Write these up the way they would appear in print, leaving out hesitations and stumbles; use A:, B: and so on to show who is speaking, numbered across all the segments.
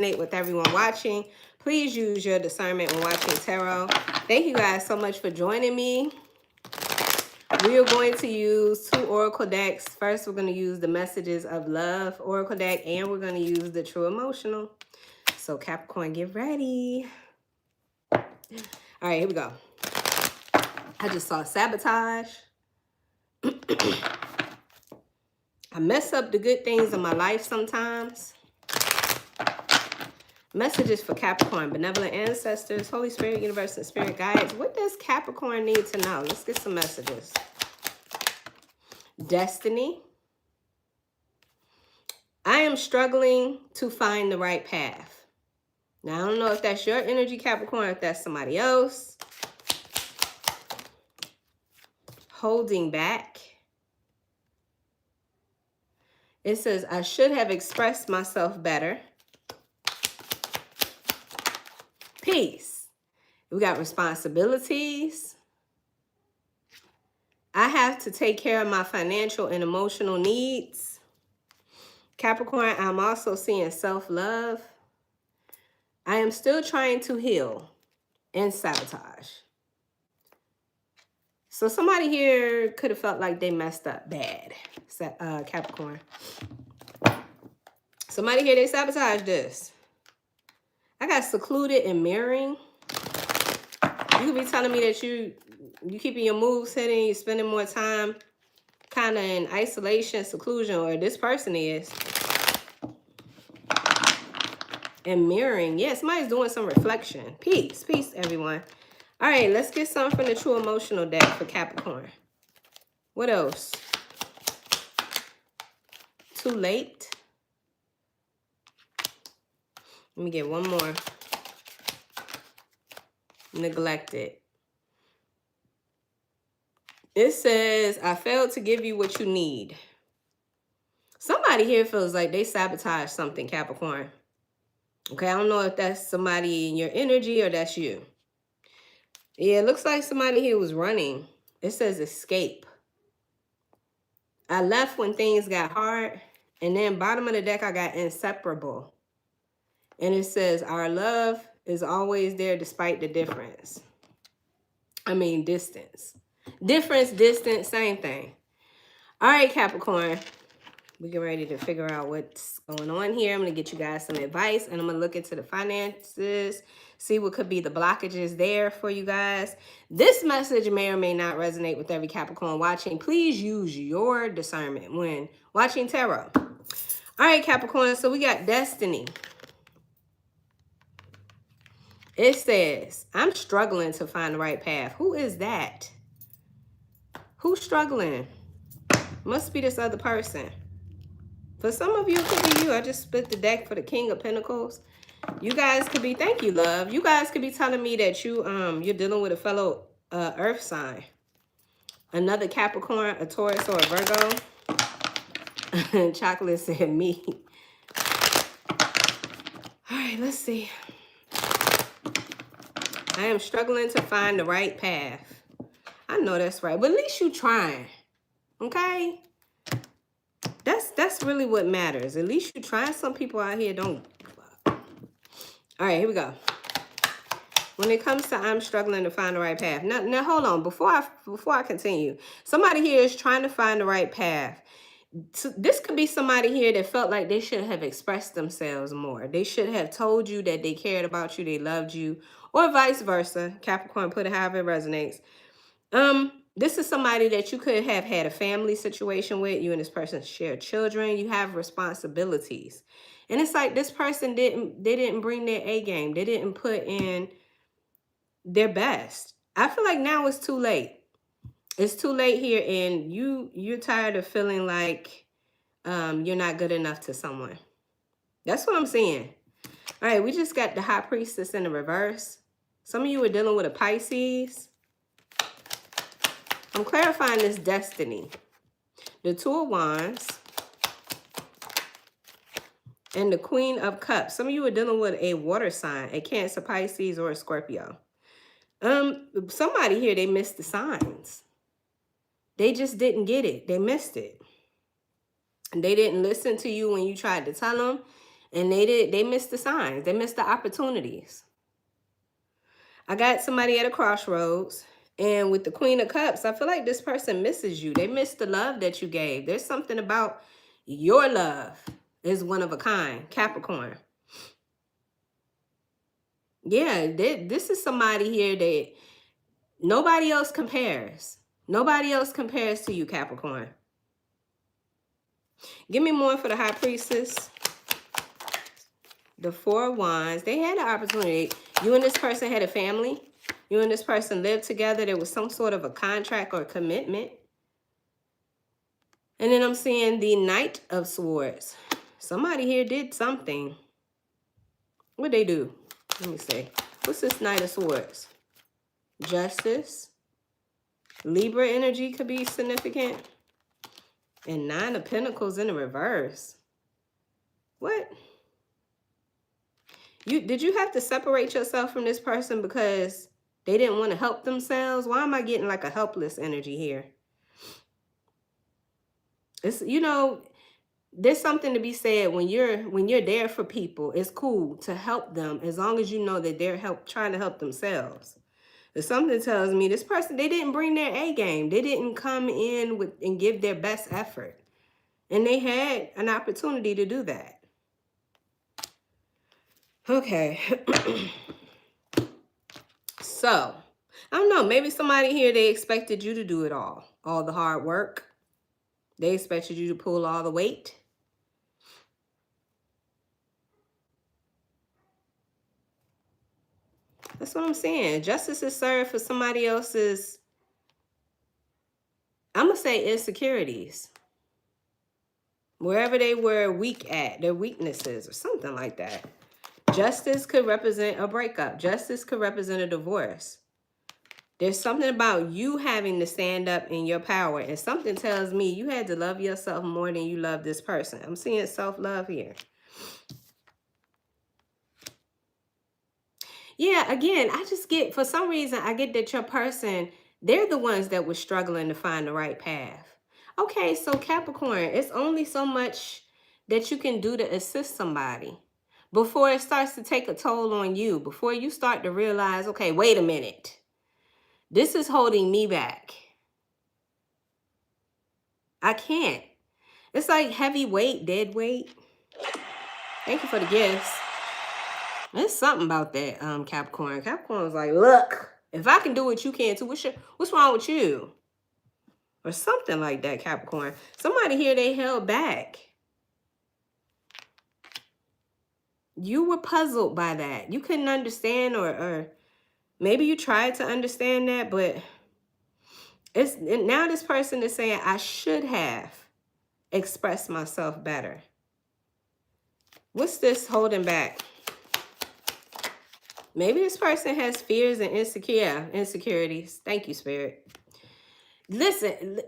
A: with everyone watching. Please use your discernment when watching tarot. Thank you guys so much for joining me. We are going to use 2 oracle decks. First, we're going to use the Messages of Love oracle deck, and we're going to use the True Emotional. So Capricorn, get ready. All right, here we go. I just saw sabotage. I mess up the good things in my life sometimes. Messages for Capricorn, benevolent ancestors, Holy Spirit, universe, and spirit guides. What does Capricorn need to know? Let's get some messages. Destiny. I am struggling to find the right path. Now, I don't know if that's your energy, Capricorn, if that's somebody else. Holding back. It says, I should have expressed myself better. Peace. We got responsibilities. I have to take care of my financial and emotional needs. Capricorn, I'm also seeing self-love. I am still trying to heal and sabotage. So somebody here could have felt like they messed up bad, Capricorn. Somebody here, they sabotaged this. I got secluded and mirroring. You could be telling me that you keeping your moves hidden, you're spending more time kind of in isolation, seclusion, or this person is. And mirroring. Yeah, somebody's doing some reflection. Peace. Peace, everyone. All right, let's get some from the True Emotional deck for Capricorn. What else? Too late. Let me get one more. Neglected. It says, I failed to give you what you need. Somebody here feels like they sabotaged something, Capricorn. Okay, I don't know if that's somebody in your energy or that's you. Yeah, it looks like somebody here was running. It says escape. I left when things got hard. And then bottom of the deck, I got inseparable. And it says, our love is always there despite the difference. I mean, distance. Difference, distance, same thing. All right, Capricorn. We get ready to figure out what's going on here. I'm going to get you guys some advice, and I'm going to look into the finances, see what could be the blockages there for you guys. This message may or may not resonate with every Capricorn watching. Please use your discernment when watching tarot. All right, Capricorn, so we got destiny. It says, I'm struggling to find the right path. Who is that? Who's struggling? Must be this other person. For some of you, it could be you. I just split the deck for the King of Pentacles. You guys could be, thank you, love. You guys could be telling me that you're dealing with a fellow earth sign. Another Capricorn, a Taurus, or a Virgo. Chocolate said me. All right, let's see. I am struggling to find the right path. I know that's right, but at least you trying, okay? That's really what matters. At least you trying. Some people out here don't. All right, here we go. When it comes to I'm struggling to find the right path. Now hold on. Before I continue, somebody here is trying to find the right path. So this could be somebody here that felt like they should have expressed themselves more. They should have told you that they cared about you, they loved you, or vice versa. Capricorn, put it however it resonates. This is somebody that you could have had a family situation with. You and this person share children. You have responsibilities. And it's like this person didn't bring their A game. They didn't put in their best. I feel like now it's too late. It's too late here, and you're tired of feeling like you're not good enough to someone. That's what I'm seeing. All right, we just got the High Priestess in the reverse. Some of you are dealing with a Pisces. I'm clarifying this destiny. The Two of Wands and the Queen of Cups. Some of you are dealing with a water sign, a Cancer, Pisces, or a Scorpio. Somebody here, they missed the signs. They just didn't get it. They missed it. And they didn't listen to you when you tried to tell them. And they missed the signs. They missed the opportunities. I got somebody at a crossroads. And with the Queen of Cups, I feel like this person misses you. They missed the love that you gave. There's something about your love is one of a kind. Capricorn. Yeah, this is somebody here that nobody else compares. Nobody else compares to you, Capricorn. Give me more for the High Priestess. The Four of Wands. They had an opportunity. You and this person had a family. You and this person lived together. There was some sort of a contract or commitment. And then I'm seeing the Knight of Swords. Somebody here did something. What'd they do? Let me see. What's this Knight of Swords? Justice. Libra energy could be significant. And Nine of Pentacles in the reverse. What? Did you have to separate yourself from this person because they didn't want to help themselves? Why am I getting like a helpless energy here? It's, you know, there's something to be said when you're there for people. It's cool to help them as long as you know that they're trying to help themselves. If something tells me this person, they didn't bring their A game. They didn't come in and give their best effort. And they had an opportunity to do that. Okay. So, I don't know. Maybe somebody here, they expected you to do it all the hard work. They expected you to pull all the weight. That's what I'm saying. Justice is served for somebody else's, I'm going to say, insecurities. Wherever they were weak at, their weaknesses or something like that. Justice could represent a breakup. Justice could represent a divorce. There's something about you having to stand up in your power. And something tells me you had to love yourself more than you love this person. I'm seeing self-love here. Yeah, again, I just get, for some reason, I get that your person, they're the ones that were struggling to find the right path. Okay, so Capricorn, it's only so much that you can do to assist somebody before it starts to take a toll on you, before you start to realize, okay, wait a minute. This is holding me back. I can't. It's like heavy weight, dead weight. Thank you for the gifts. There's something about that, Capricorn. Capricorn was like, look, if I can do what you can too, what's wrong with you? Or something like that, Capricorn. Somebody here, they held back. You were puzzled by that. You couldn't understand, or maybe you tried to understand that, but now this person is saying, I should have expressed myself better. What's this holding back? Maybe this person has fears and insecurities. Thank you, Spirit. Listen,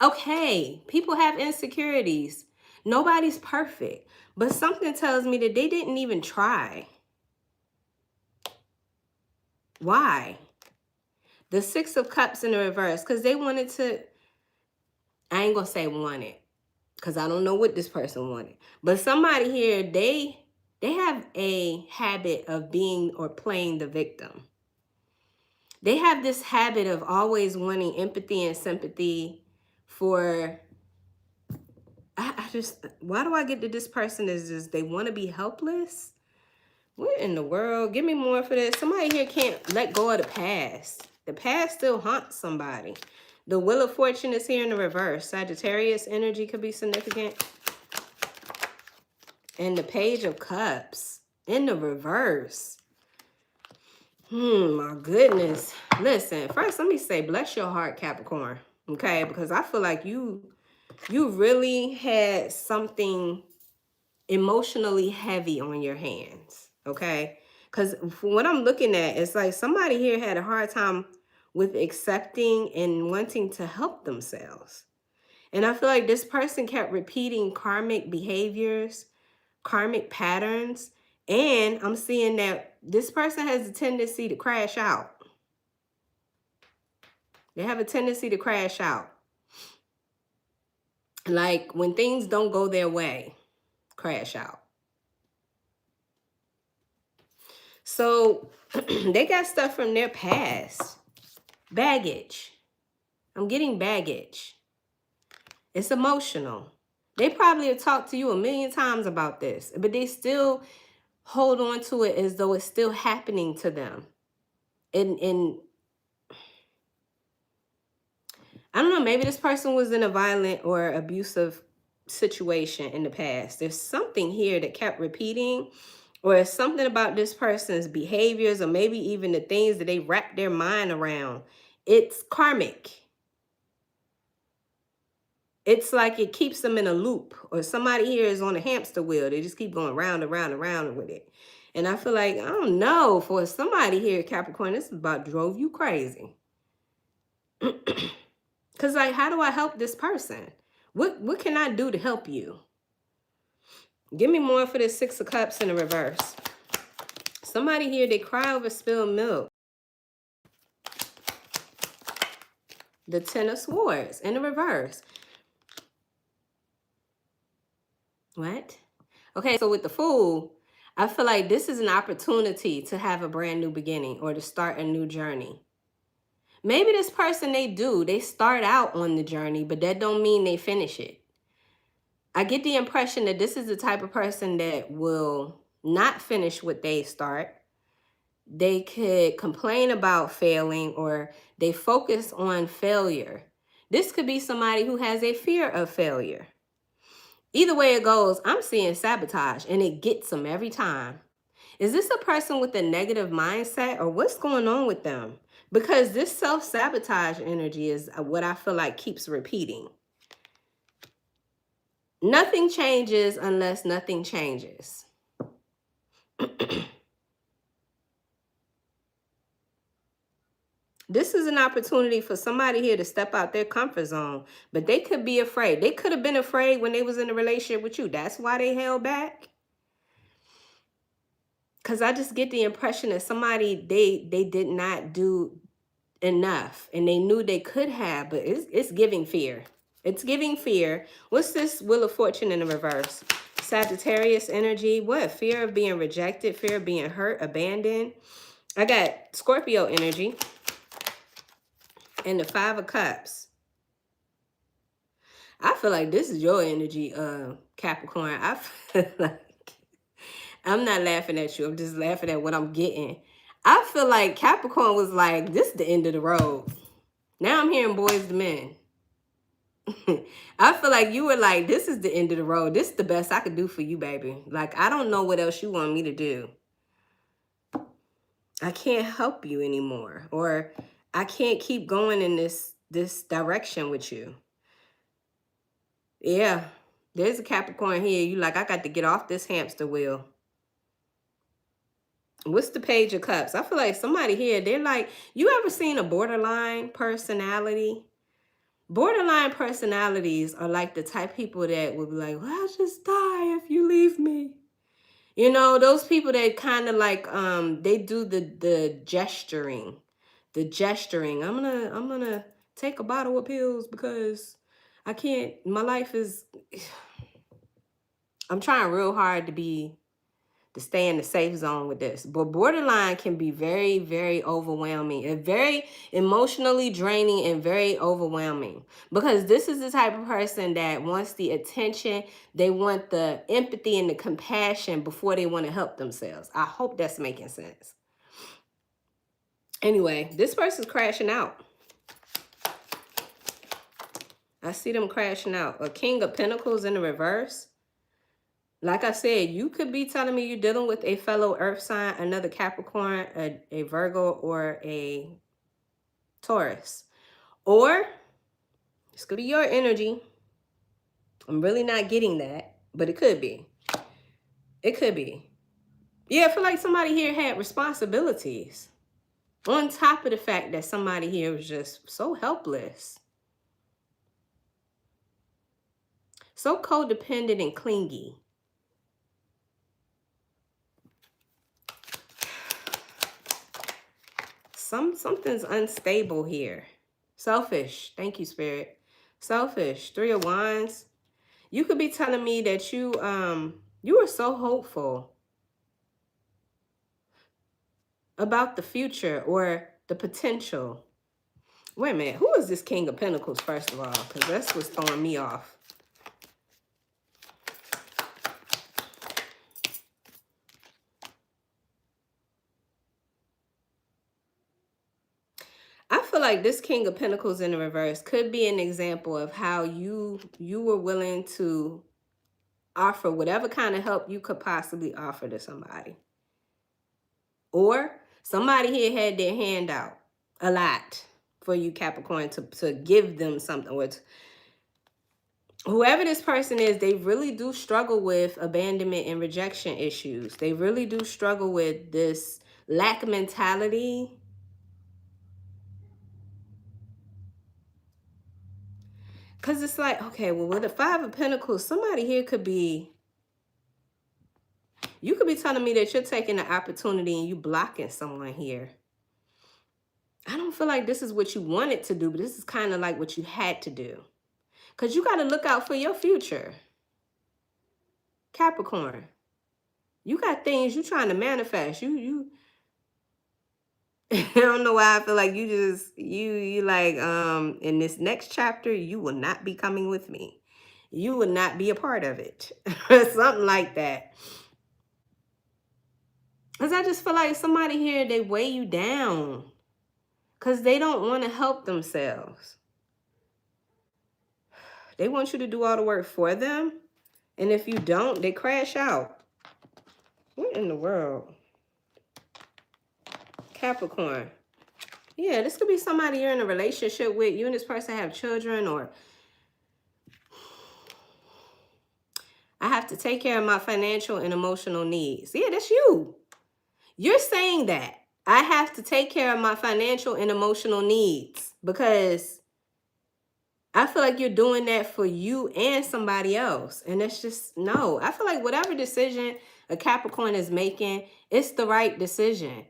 A: okay, people have insecurities. Nobody's perfect. But something tells me that they didn't even try. Why? The Six of Cups in the reverse. Because they wanted to, I ain't going to say wanted. Because I don't know what this person wanted. But somebody here, they have a habit of being or playing the victim. They have this habit of always wanting empathy and sympathy for, why do I get that this person is just, they want to be helpless? What in the world? Give me more for this. Somebody here can't let go of the past. The past still haunts somebody. The Wheel of Fortune is here in the reverse. Sagittarius energy could be significant. And the Page of Cups in the reverse. My goodness. Listen, first let me say, bless your heart, Capricorn. Okay, because I feel like you really had something emotionally heavy on your hands. Okay, because what I'm looking at, it's like somebody here had a hard time with accepting and wanting to help themselves. And I feel like this person kept repeating karmic behaviors, karmic patterns. And I'm seeing that this person has a tendency to crash out. They have a tendency to crash out. Like when things don't go their way, crash out. So they got stuff from their past. Baggage. I'm getting baggage. It's emotional. They probably have talked to you a million times about this, but they still hold on to it as though it's still happening to them. And I don't know, maybe this person was in a violent or abusive situation in the past. There's something here that kept repeating, or it's something about this person's behaviors, or maybe even the things that they wrap their mind around. It's karmic. It's like it keeps them in a loop, or somebody here is on a hamster wheel. They just keep going round and round and round with it. And I feel like, I don't know, for somebody here, Capricorn, this is about drove you crazy. Because, like, how do I help this person? What can I do to help you? Give me more for this Six of Cups in the reverse. Somebody here, they cry over spilled milk. The Ten of Swords in the reverse. What? Okay, so with the Fool, I feel like this is an opportunity to have a brand new beginning or to start a new journey. Maybe this person, they start out on the journey, but that don't mean they finish it. I get the impression that this is the type of person that will not finish what they start. They could complain about failing, or they focus on failure. This could be somebody who has a fear of failure. Either way it goes, I'm seeing sabotage, and it gets them every time. Is this a person with a negative mindset, or what's going on with them? Because this self-sabotage energy is what I feel like keeps repeating. Nothing changes unless nothing changes. This is an opportunity for somebody here to step out their comfort zone, but they could be afraid. They could have been afraid when they was in a relationship with you. That's why they held back. Because I just get the impression that somebody, they did not do enough, and they knew they could have, but it's giving fear. It's giving fear. What's this Wheel of Fortune in the reverse? Sagittarius energy. What? Fear of being rejected, fear of being hurt, abandoned. I got Scorpio energy and the Five of Cups. I feel like this is your energy, Capricorn. I feel like, I'm not laughing at you. I'm just laughing at what I'm getting. I feel like Capricorn was like, this is the end of the road. Now I'm hearing Boys to Men. I feel like you were like, this is the end of the road. This is the best I could do for you, baby. Like, I don't know what else you want me to do. I can't help you anymore. Or I can't keep going in this direction with you. Yeah. There's a Capricorn here. You like, I got to get off this hamster wheel. What's the Page of Cups? I feel like somebody here, they're like, you ever seen a borderline personality? Borderline personalities are like the type of people that would be like, well, I'll just die if you leave me. You know, those people that kind of like, they do the gesturing. The gesturing. I'm gonna take a bottle of pills because I can't, my life is, I'm trying real hard to stay in the safe zone with this. But borderline can be very, very overwhelming and very emotionally draining and very overwhelming, because this is the type of person that wants the attention. They want the empathy and the compassion before they want to help themselves. I hope that's making sense. Anyway, this person's crashing out. I see them crashing out. A King of Pentacles in the reverse. Like I said, you could be telling me you're dealing with a fellow earth sign, another Capricorn, a Virgo, or a Taurus. Or this could be your energy. I'm really not getting that, but it could be. It could be. Yeah, I feel like somebody here had responsibilities. On top of the fact that somebody here was just so helpless. So codependent and clingy. Something's unstable here. Selfish. Thank you, Spirit. Selfish. Three of Wands. You could be telling me that you were so hopeful. about the future or the potential. Wait a minute. Who is this King of Pentacles, first of all? Because that's what's throwing me off. I feel like this King of Pentacles in the reverse could be an example of how you were willing to offer whatever kind of help you could possibly offer to somebody. Or somebody here had their hand out a lot for you, Capricorn, to give them something. With whoever this person is, they really do struggle with abandonment and rejection issues. They really do struggle with this lack mentality. Because it's like, okay, well, with the Five of Pentacles, somebody here could be, you could be telling me that you're taking the opportunity and you blocking someone here. I don't feel like this is what you wanted to do, but this is kind of like what you had to do. Because you got to look out for your future. Capricorn. You got things you trying to manifest. I don't know why I feel like you like, in this next chapter, you will not be coming with me. You will not be a part of it. Something like that. Because I just feel like somebody here, they weigh you down. Because they don't want to help themselves. They want you to do all the work for them. And if you don't, they crash out. What in the world? Capricorn. Yeah, this could be somebody you're in a relationship with. You and this person have children, or I have to take care of my financial and emotional needs. Yeah, that's you. You're saying that. I have to take care of my financial and emotional needs because I feel like you're doing that for you and somebody else. And that's just, no. I feel like whatever decision a Capricorn is making, it's the right decision.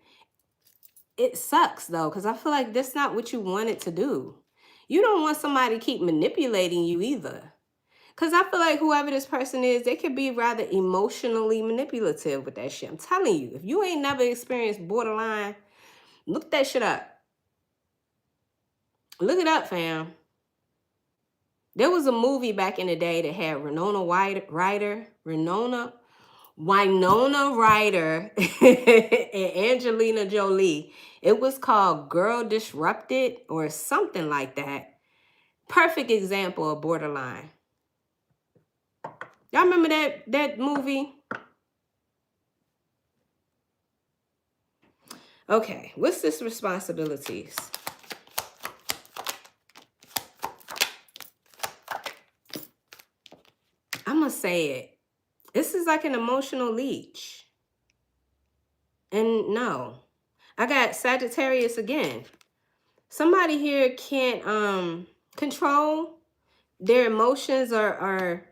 A: It sucks, though, because I feel like that's not what you wanted to do. You don't want somebody to keep manipulating you either. Because I feel like whoever this person is, they could be rather emotionally manipulative with that shit. I'm telling you, if you ain't never experienced borderline, look that shit up. Look it up, fam. There was a movie back in the day that had Winona Ryder and Angelina Jolie. It was called Girl Disrupted or something like that. Perfect example of borderline. Y'all remember that movie? Okay, what's this responsibilities? I'm going to say it. This is like an emotional leech. And no. I got Sagittarius again. Somebody here can't control their emotions are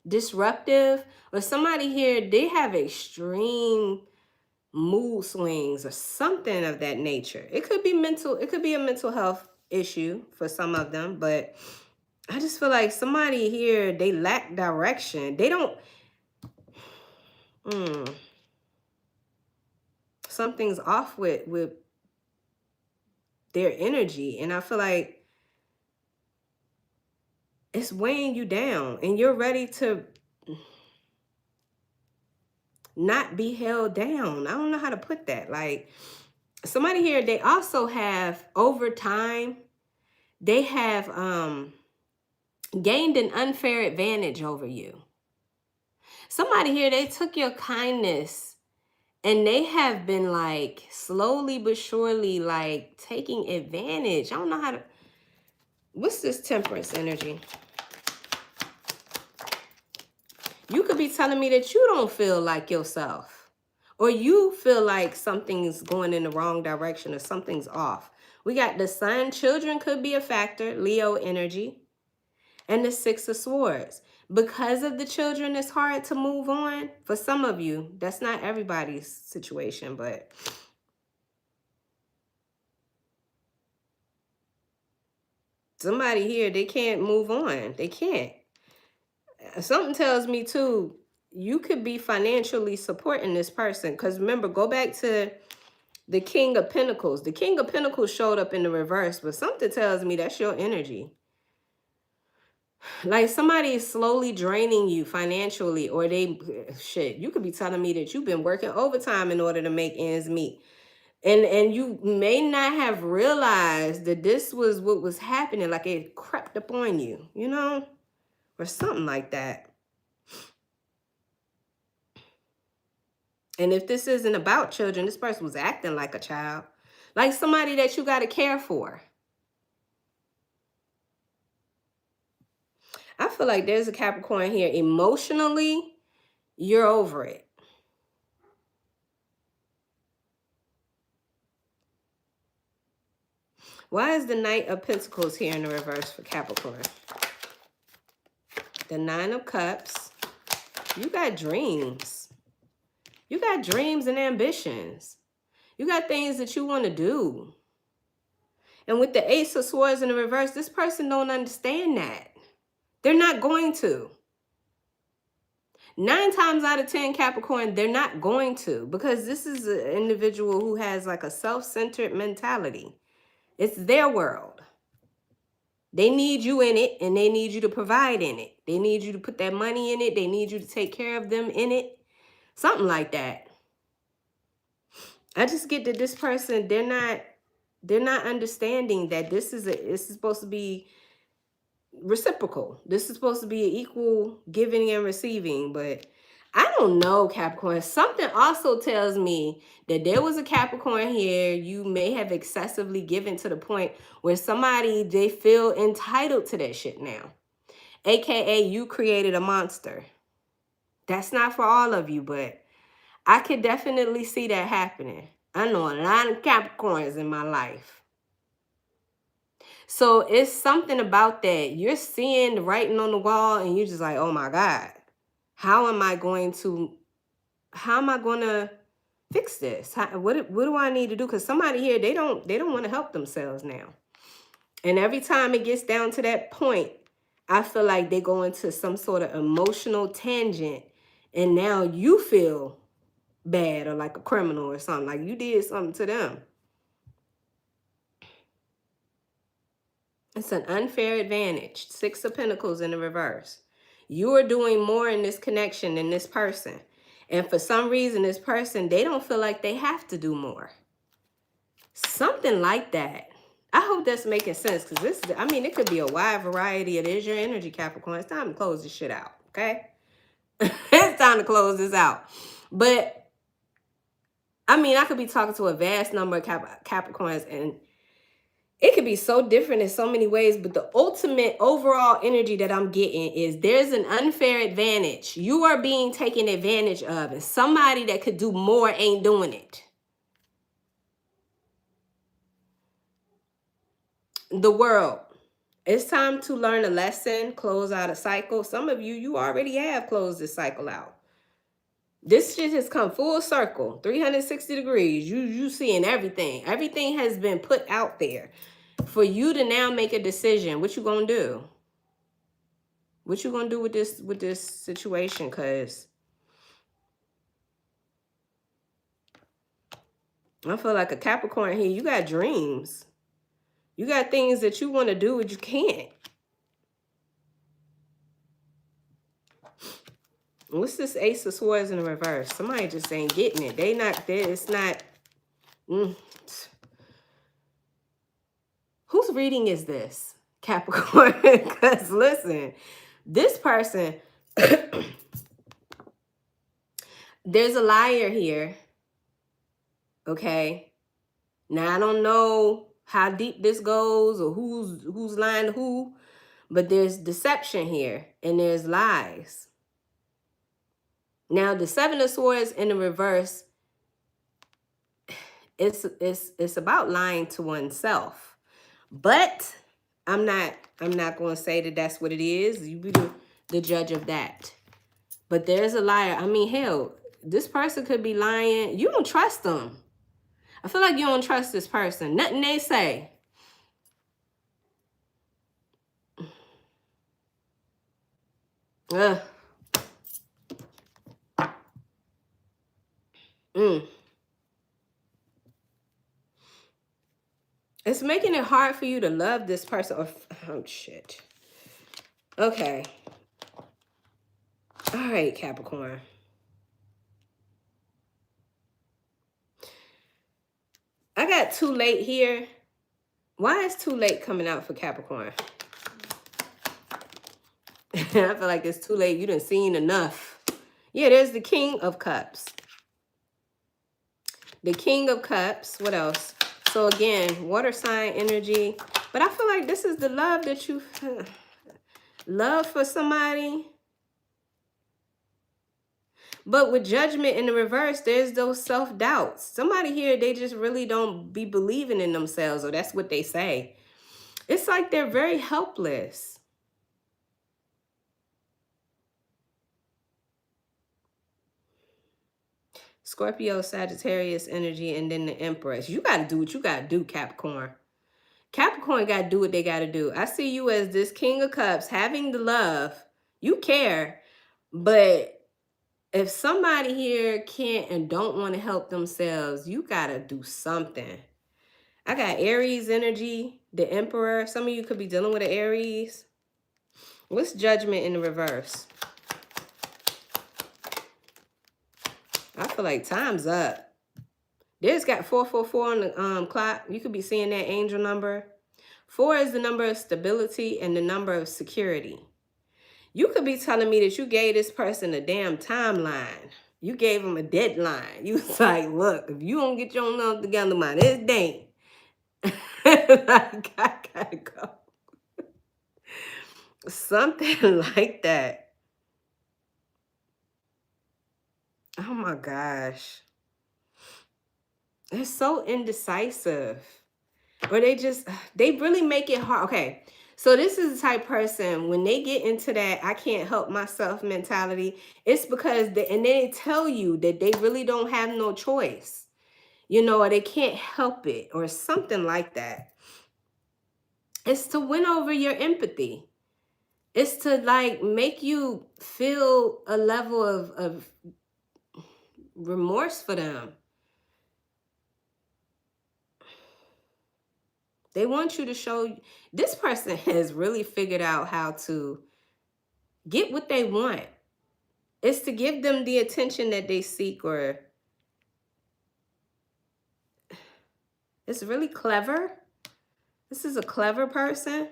A: disruptive, or somebody here, they have extreme mood swings or something of that nature. It could be mental, it could be a mental health issue for some of them, but I just feel like somebody here, they lack direction. They don't something's off with their energy, and I feel like it's weighing you down and you're ready to not be held down. I don't know how to put that. Like somebody here, they also have over time, they have gained an unfair advantage over you. Somebody here, they took your kindness and they have been like slowly but surely like taking advantage. I don't know how to, what's this Temperance energy? You could be telling me that you don't feel like yourself, or you feel like something's going in the wrong direction or something's off. We got the Sun. Children could be a factor, Leo energy, and the Six of Swords. Because of the children, it's hard to move on. For some of you, that's not everybody's situation, but somebody here, they can't move on. They can't. Something tells me too, you could be financially supporting this person. Because remember, go back to The King of Pentacles. The King of Pentacles showed up in the reverse, but something tells me that's your energy. Like somebody is slowly draining you financially, or you could be telling me that you've been working overtime in order to make ends meet. And you may not have realized that this was what was happening, like it crept upon you, you know, or something like that. And if this isn't about children, this person was acting like a child, like somebody that you got to care for. I feel like there's a Capricorn here. Emotionally, you're over it. Why is the Knight of Pentacles here in the reverse for Capricorn? The Nine of Cups. You got dreams. You got dreams and ambitions. You got things that you want to do. And with the Ace of Swords in the reverse, this person don't understand that. They're not going to. 9 times out of 10, Capricorn, they're not going to, because this is an individual who has like a self-centered mentality. It's their world. They need you in it, and they need you to provide in it. They need you to put that money in it. They need you to take care of them in it. Something like that. I just get that this person, they're not understanding that this is supposed to be reciprocal. This is supposed to be an equal giving and receiving, but I don't know, Capricorn. Something also tells me that there was a Capricorn here. You may have excessively given to the point where somebody, they feel entitled to that shit now. AKA you created a monster. That's not for all of you, but I could definitely see that happening. I know a lot of Capricorns in my life. So it's something about that. You're seeing the writing on the wall and you're just like, oh my God, how am I going to fix this? What do I need to do? Because somebody here, they don't want to help themselves now. And every time it gets down to that point, I feel like they go into some sort of emotional tangent. And now you feel bad or like a criminal or something. Like you did something to them. It's an unfair advantage. 6 of Pentacles in the reverse. You are doing more in this connection than this person. And for some reason, this person, they don't feel like they have to do more. Something like that. I hope that's making sense, because this, I mean, it could be a wide variety. It is your energy, Capricorn. It's time to close this shit out, okay? It's time to close this out. But, I mean, I could be talking to a vast number of Capricorns, and it could be so different in so many ways, but the ultimate overall energy that I'm getting is there's an unfair advantage. You are being taken advantage of, and somebody that could do more ain't doing it. The World. It's time to learn a lesson, close out a cycle. Some of you, you already have closed this cycle out. This shit has come full circle, 360 degrees. You seeing everything. Everything has been put out there for you to now make a decision. What you gonna do? What you gonna do with this situation? Cause I feel like a Capricorn here. You got dreams. You got things that you want to do, but you can't. What's this Ace of Swords in the reverse? Somebody just ain't getting it. They not there. It's not. Whose reading is this, Capricorn? Because listen, this person, there's a liar here. Okay. Now I don't know how deep this goes or who's lying to who, but there's deception here and there's lies. Now the 7 of Swords in the reverse, it's about lying to oneself. But I'm not going to say that that's what it is. You be the judge of that. But there's a liar. I mean, hell, this person could be lying. You don't trust them. I feel like you don't trust this person. Nothing they say. Ugh. It's making it hard for you to love this person. Or, oh, shit. Okay. All right, Capricorn. I got too late here. Why is too late coming out for Capricorn? I feel like it's too late. You done seen enough. Yeah, there's the King of Cups. The King of Cups. What else? So again, water sign energy. But I feel like this is the love that you love for somebody. But with judgment in the reverse, there's those self-doubts. Somebody here, they just really don't be believing in themselves, or that's what they say. It's like they're very helpless. Scorpio, Sagittarius energy, and then the Empress. You got to do what you got to do, Capricorn. Capricorn got to do what they got to do. I see you as this King of Cups, having the love. You care, but if somebody here can't and don't want to help themselves, you got to do something. I got Aries energy, the Emperor. Some of you could be dealing with an Aries. What's judgment in the reverse? I feel like time's up. There's got 444 on the clock. You could be seeing that angel number. 4 is the number of stability and the number of security. You could be telling me that you gave this person a damn timeline. You gave them a deadline. You was like, look, if you don't get your love together by this day, like, I gotta go. Something like that. Oh my gosh. It's so indecisive. Or they really make it hard. Okay. So this is the type of person, when they get into that I can't help myself mentality, it's because they tell you that they really don't have no choice. You know, or they can't help it or something like that. It's to win over your empathy. It's to like make you feel a level of remorse for them. They want you to show, this person has really figured out how to get what they want. It's to give them the attention that they seek, or it's really clever. This is a clever person.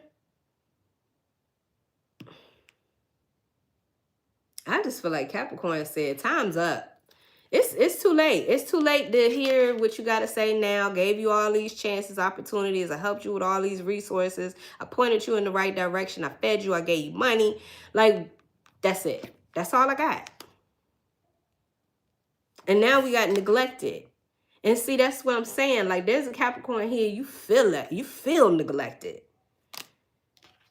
A: I just feel like Capricorn said, time's up. It's too late. It's too late to hear what you got to say now. Gave you all these chances, opportunities. I helped you with all these resources. I pointed you in the right direction. I fed you. I gave you money. Like, that's it. That's all I got. And now we got neglected. And see, that's what I'm saying. Like, there's a Capricorn here. You feel that. You feel neglected.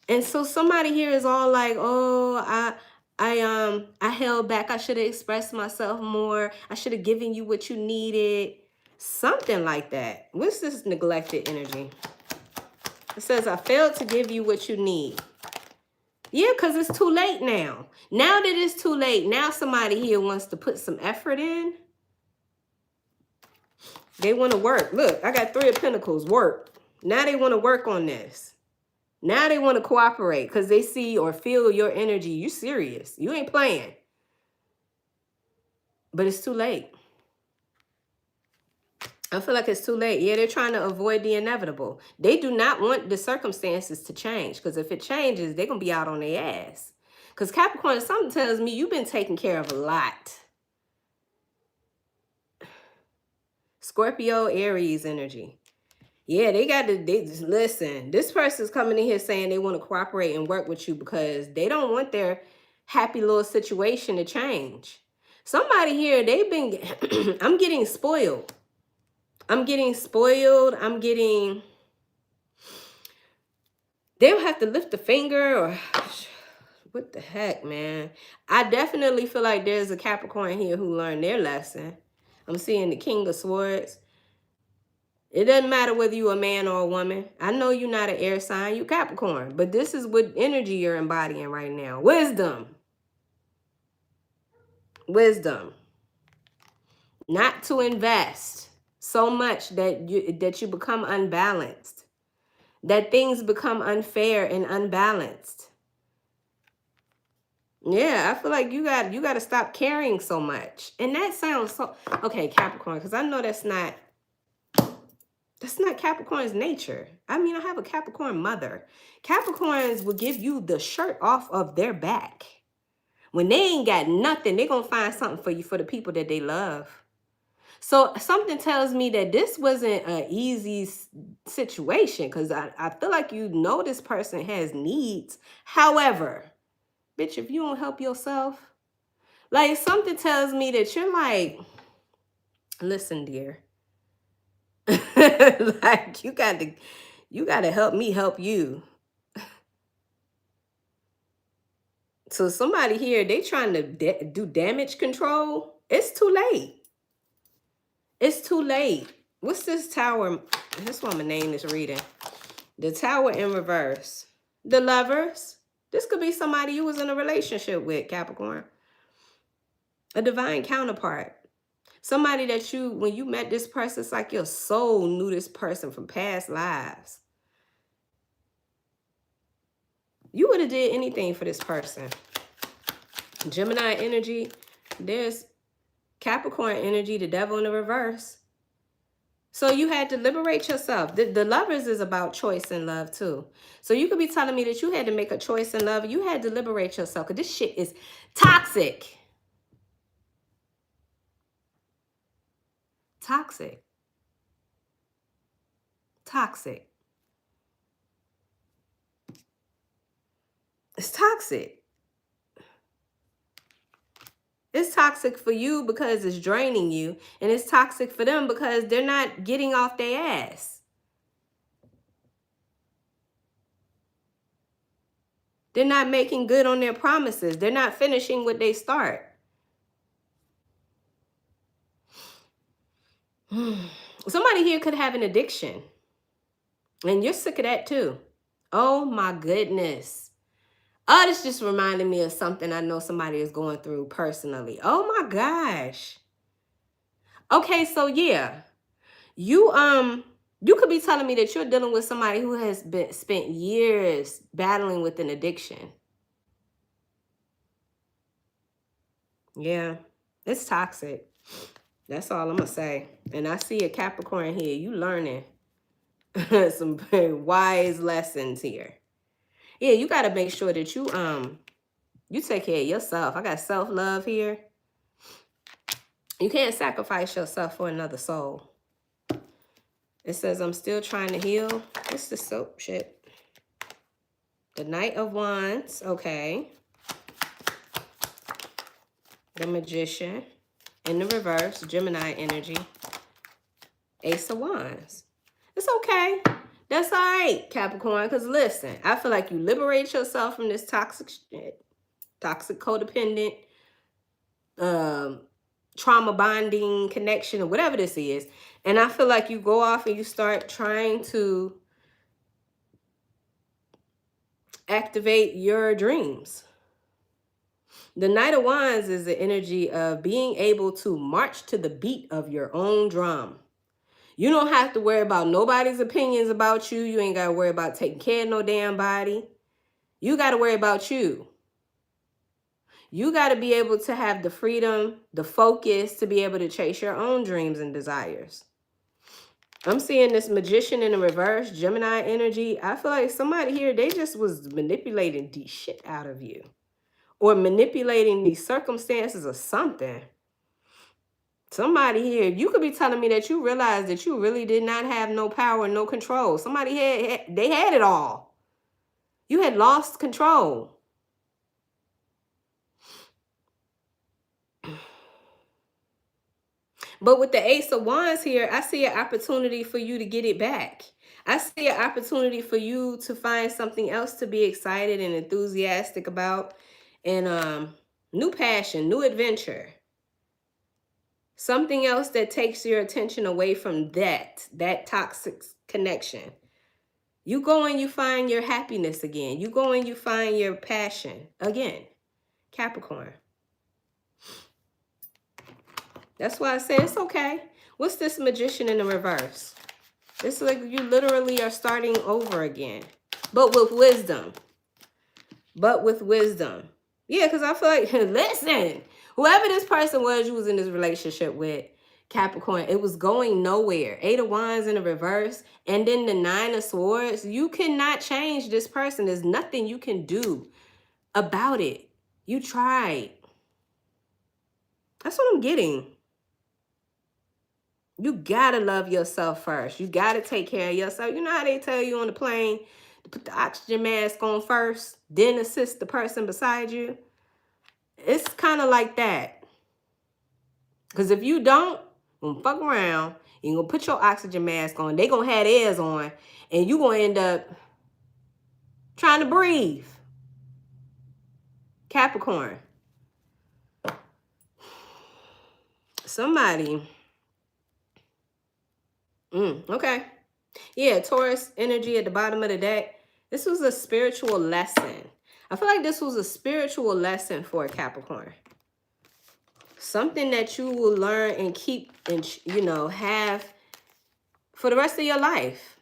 A: And so somebody here is all like, oh, I held back. I should have expressed myself more. I should have given you what you needed. Something like that. What's this neglected energy? It says, I failed to give you what you need. Yeah, because it's too late now. Now that it's too late, now somebody here wants to put some effort in. They want to work. Look, I got 3 of Pentacles, work. Now they want to work on this. Now they want to cooperate because they see or feel your energy. You serious. You ain't playing. But it's too late. I feel like it's too late. Yeah, they're trying to avoid the inevitable. They do not want the circumstances to change, because if it changes, they're going to be out on their ass. Because Capricorn, something tells me you've been taking care of a lot. Scorpio, Aries energy. Yeah, listen, this person's coming in here saying they want to cooperate and work with you because they don't want their happy little situation to change. Somebody here, I'm getting spoiled. They'll have to lift a finger or what the heck, man. I definitely feel like there's a Capricorn here who learned their lesson. I'm seeing the King of Swords. It doesn't matter whether you're a man or a woman. I know you're not an air sign, you Capricorn. But this is what energy you're embodying right now. Wisdom. Wisdom. Not to invest so much that you become unbalanced. that things become unfair and unbalanced. Yeah, I feel like you got to stop caring so much. And that sounds so okay, Capricorn, because I know that's not Capricorn's nature. I mean, I have a Capricorn mother. Capricorns will give you the shirt off of their back. When they ain't got nothing, they're going to find something for you, for the people that they love. So something tells me that this wasn't an easy situation, because I feel like you know this person has needs. However, bitch, if you don't help yourself, like something tells me that you're like, listen, dear, like you got to help me help you. So somebody here, they trying to do damage control. It's too late. It's too late. What's this tower? This woman name is reading. The Tower in reverse. The Lovers. This could be somebody you was in a relationship with, Capricorn. A divine counterpart. Somebody that you, when you met this person, it's like your soul knew this person from past lives. You would have did anything for this person. Gemini energy. There's Capricorn energy, the devil in the reverse. So you had to liberate yourself. The Lovers is about choice in love too. So you could be telling me that you had to make a choice in love. You had to liberate yourself because this shit is toxic. Toxic. Toxic. It's toxic. It's toxic for you because it's draining you. And it's toxic for them because they're not getting off their ass. They're not making good on their promises. They're not finishing what they start. Somebody here could have an addiction. And you're sick of that too. Oh my goodness. Oh, this just reminded me of something I know somebody is going through personally. Oh my gosh. Okay, so yeah. You could be telling me that you're dealing with somebody who has spent years battling with an addiction. Yeah, it's toxic. That's all I'm gonna say. And I see a Capricorn here. You learning some very wise lessons here. Yeah, you got to make sure that you take care of yourself. I got self-love here. You can't sacrifice yourself for another soul. It says, I'm still trying to heal. What's the soap shit? The Knight of Wands. Okay. The Magician. In the reverse, Gemini energy. Ace of Wands. It's okay. That's all right, Capricorn. Because listen, I feel like you liberate yourself from this toxic shit. Toxic codependent, trauma bonding connection, or whatever this is. And I feel like you go off and you start trying to activate your dreams. The Knight of Wands is the energy of being able to march to the beat of your own drum. You don't have to worry about nobody's opinions about you. You ain't got to worry about taking care of no damn body. You got to worry about you. You got to be able to have the freedom, the focus to be able to chase your own dreams and desires. I'm seeing this Magician in the reverse, Gemini energy. I feel like somebody here, they just was manipulating the shit out of you. Or manipulating these circumstances or something. Somebody here, you could be telling me that you realized that you really did not have no power, no control. Somebody they had it all. You had lost control. But with the Ace of Wands here, I see an opportunity for you to get it back. I see an opportunity for you to find something else to be excited and enthusiastic about. And new passion, new adventure. Something else that takes your attention away from that toxic connection. You go and you find your happiness again. You go and you find your passion again. Capricorn. That's why I say it's okay. What's this Magician in the reverse? It's like you literally are starting over again. But with wisdom. But with wisdom. Yeah, because I feel like, listen, whoever this person was you was in this relationship with, Capricorn, it was going nowhere. 8 of Wands in the reverse. And then the 9 of Swords. You cannot change this person. There's nothing you can do about it. You tried. That's what I'm getting. You gotta love yourself first. You gotta take care of yourself. You know how they tell you on the plane to put the oxygen mask on first, then assist the person beside you? It's kind of like that. Because if you don't, gonna fuck around, you're gonna put your oxygen mask on, they gonna have theirs on, and you gonna end up trying to breathe. Capricorn. Somebody. Okay. Yeah, Taurus energy at the bottom of the deck. This was a spiritual lesson. I feel like this was a spiritual lesson for a Capricorn. Something that you will learn and keep and, you know, have for the rest of your life.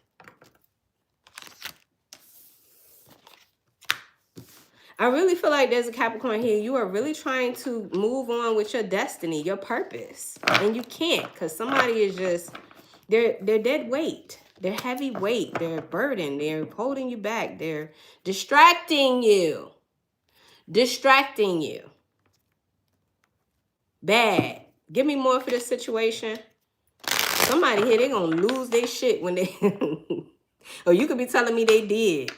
A: I really feel like there's a Capricorn here. You are really trying to move on with your destiny, your purpose. And you can't, because somebody is just, they're dead weight. They're heavy weight. They're burdened. They're holding you back. They're distracting you. Distracting you. Bad. Give me more for this situation. Somebody here, they're going to lose their shit when they... Or you could be telling me they did.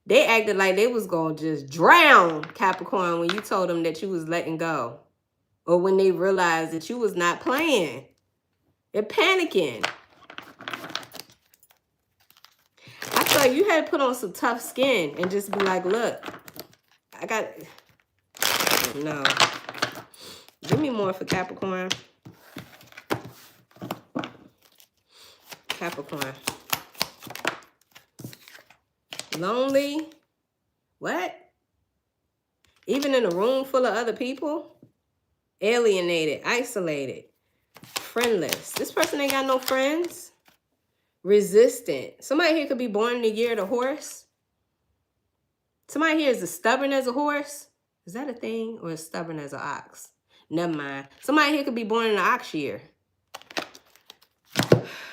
A: They acted like they was going to just drown, Capricorn, when you told them that you was letting go. Or when they realized that you was not playing. They're panicking. I feel like you had to put on some tough skin and just be like, look, I got... No. Give me more for Capricorn. Capricorn. Lonely. What? Even in a room full of other people? Alienated, isolated, friendless. This person ain't got no friends. Resistant. Somebody here could be born in the year of the horse. Somebody here is as stubborn as a horse. Is that a thing? Or as stubborn as an ox? Never mind. Somebody here could be born in the ox year.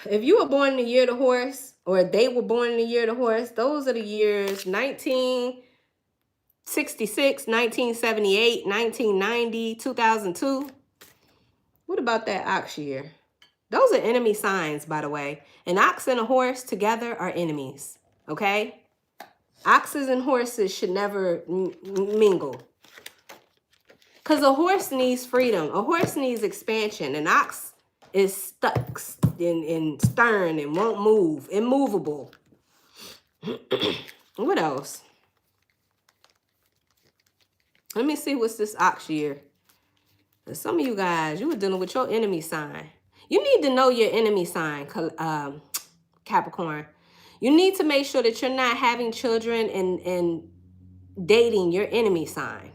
A: If you were born in the year of the horse, or they were born in the year of the horse, those are the years 1966, 1978, 1990, 2002. What about that ox year? Those are enemy signs, by the way. An ox and a horse together are enemies, okay? Oxes and horses should never mingle. Because a horse needs freedom. A horse needs expansion. An ox is stuck and stern and won't move. Immovable. What else? Let me see what's this ox year. Some of you guys, you were dealing with your enemy sign. You need to know your enemy sign, Capricorn. You need to make sure that you're not having children and dating your enemy sign.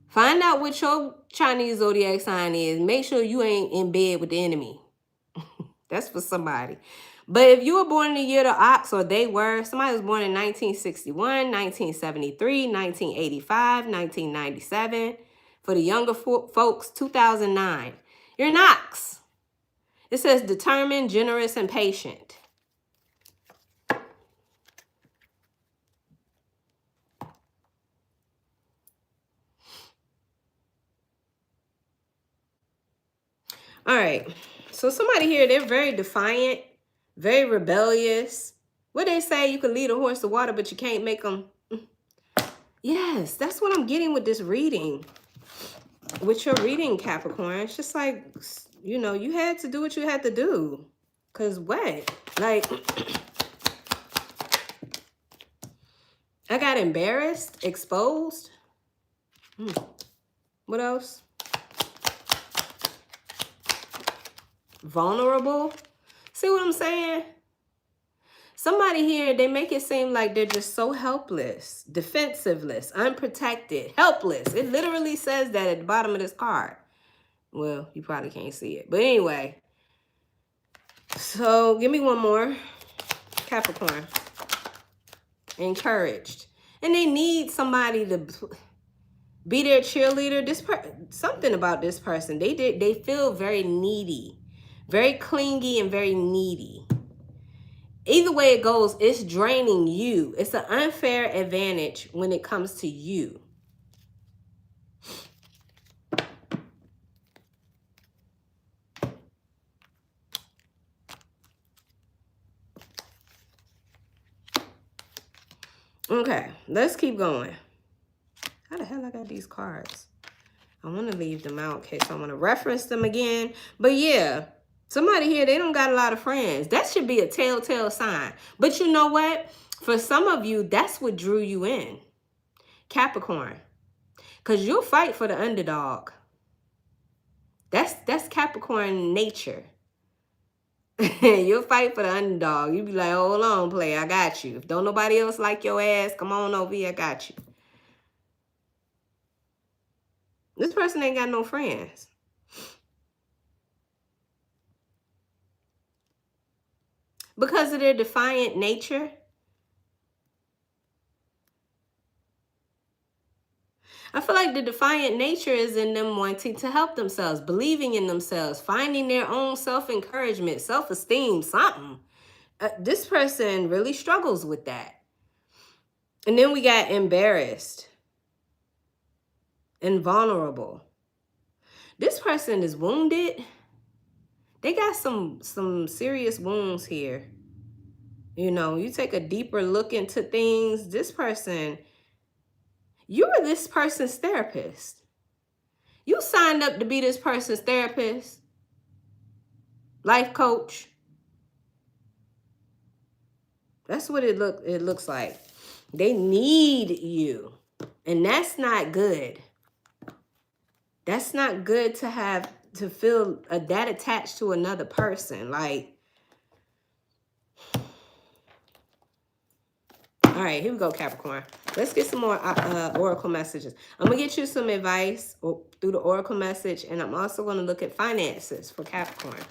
A: Find out what your Chinese zodiac sign is. Make sure you ain't in bed with the enemy. That's for somebody. But if you were born in the year of the ox, or they were, somebody was born in 1961, 1973, 1985, 1997. For the younger folks, 2009. You're an ox. It says determined, generous, and patient. All right. So somebody here, they're very defiant, very rebellious. What they say, you can lead a horse to water, but you can't make them. Yes, that's what I'm getting with this reading. With your reading, Capricorn, it's just like, you know, you had to do what you had to do. Because what? Like, I got embarrassed, exposed. What else? Vulnerable. See what I'm saying? Somebody here, they make it seem like they're just so helpless, defensiveless, unprotected, helpless. It literally says that at the bottom of this card. Well, you probably can't see it. But anyway, So give me one more. Capricorn. Encouraged. And they need somebody to be their cheerleader. Something about this person. They feel very needy. Very clingy and very needy. Either way it goes, it's draining you. It's an unfair advantage when it comes to you. Okay, let's keep going. How the hell I got these cards? I want to leave them out in case I want to reference them again. But yeah, somebody here, they don't got a lot of friends. That should be a telltale sign. But you know what? For some of you, that's what drew you in. Capricorn. Because you'll fight for the underdog. That's Capricorn nature. You'll fight for the underdog. You'll be like, hold on, player, I got you. If don't nobody else like your ass, come on over here, I got you. This person ain't got no friends. Because of their defiant nature. I feel like the defiant nature is in them wanting to help themselves, believing in themselves, finding their own self-encouragement, self-esteem, something. This person really struggles with that. And then we got embarrassed and vulnerable. This person is wounded. They got some serious wounds here. You know, you take a deeper look into things. This person, you are this person's therapist. You signed up to be this person's therapist, life coach. That's what it looks like. They need you. And that's not good. That's not good to have to feel that attached to another person. Like, all right, here we go, Capricorn. Let's get some more oracle messages. I'm going to get you some advice through the oracle message, and I'm also going to look at finances for Capricorn.